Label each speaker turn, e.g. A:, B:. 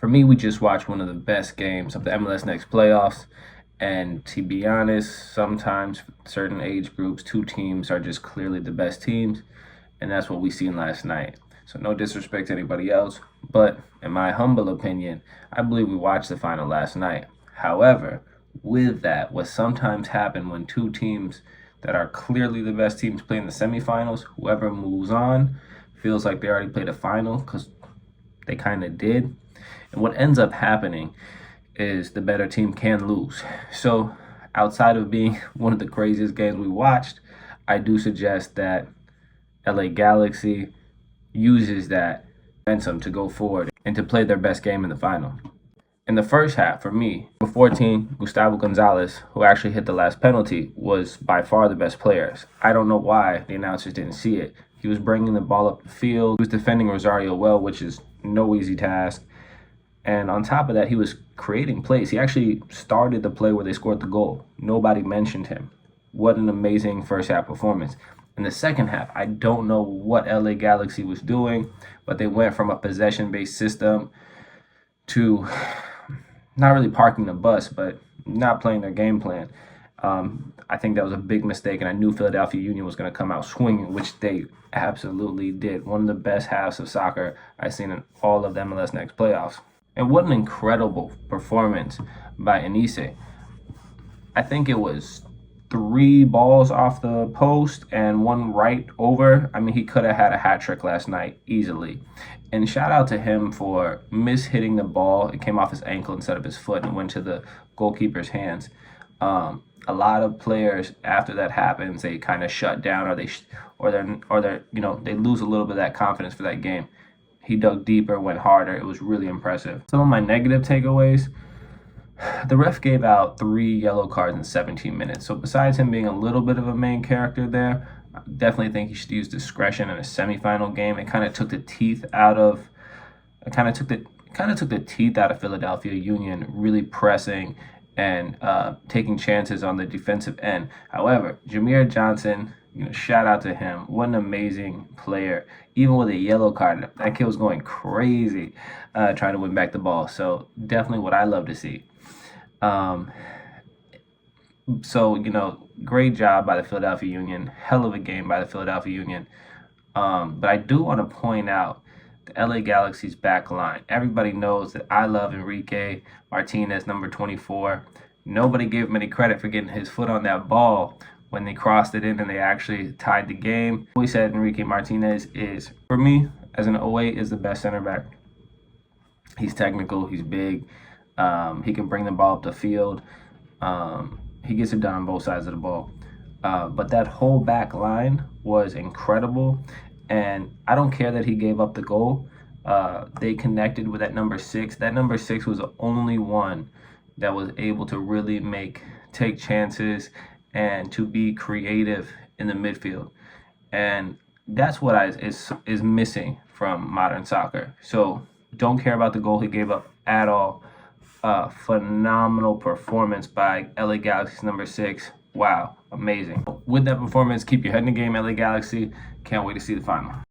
A: For me, we just watched one of the best games of the MLS Next playoffs. And to be honest, sometimes certain age groups, two teams are just clearly the best teams. And that's what we seen last night. So no disrespect to anybody else, but in my humble opinion, I believe we watched the final last night. However, with that, what sometimes happens when two teams that are clearly the best teams play in the semifinals, whoever moves on feels like they already played a final because they kind of did. And what ends up happening is the better team can lose. So outside of being one of the craziest games we watched, I do suggest that LA Galaxy uses that momentum to go forward and to play their best game in the final. In the first half, for me, number 14, Gustavo Gonzalez, who actually hit the last penalty, was by far the best player. I don't know why the announcers didn't see it. He was bringing the ball up the field. He was defending Rosario well, which is no easy task. And on top of that, he was creating plays. He actually started the play where they scored the goal. Nobody mentioned him. What an amazing first half performance. In the second half, I don't know what LA Galaxy was doing, but they went from a possession-based system to not really parking the bus, but not playing their game plan. I think that was a big mistake, and I knew Philadelphia Union was going to come out swinging, which they absolutely did. One of the best halves of soccer I've seen in all of the MLS Next playoffs. And what an incredible performance by Anise. I think it was 3 balls off the post and 1 right over. I mean, he could have had a hat trick last night easily. And shout out to him for mishitting the ball. It came off his ankle instead of his foot and went to the goalkeeper's hands. A lot of players after that happens, they kind of shut down or they're they lose a little bit of that confidence for that game. He dug deeper, went harder. It was really impressive. Some of my negative takeaways: the ref gave out 3 yellow cards in 17 minutes. So besides him being a little bit of a main character there, I definitely think he should use discretion in a semifinal game. It kind of took the teeth out of Philadelphia Union really pressing and taking chances on the defensive end. However, Jameer Johnson, shout out to him. What an amazing player. Even with a yellow card, that kid was going crazy trying to win back the ball. So definitely what I love to see. Great job by the Philadelphia Union. Hell of a game by the Philadelphia Union. But I do want to point out the LA Galaxy's back line. Everybody knows that I love Enrique Martinez, number 24. Nobody gave him any credit for getting his foot on that ball when they crossed it in and they actually tied the game. We said Enrique Martinez is, for me, as an 08, is the best center back. He's technical, he's big, he can bring the ball up the field. He gets it done on both sides of the ball. But that whole back line was incredible, and I don't care that he gave up the goal. They connected with that number 6. That number 6 was the only one that was able to really take chances and to be creative in the midfield. And that's what is missing from modern soccer. So don't care about the goal he gave up at all. Phenomenal performance by LA Galaxy's number 6. Wow, amazing. With that performance, keep your head in the game, LA Galaxy. Can't wait to see the final.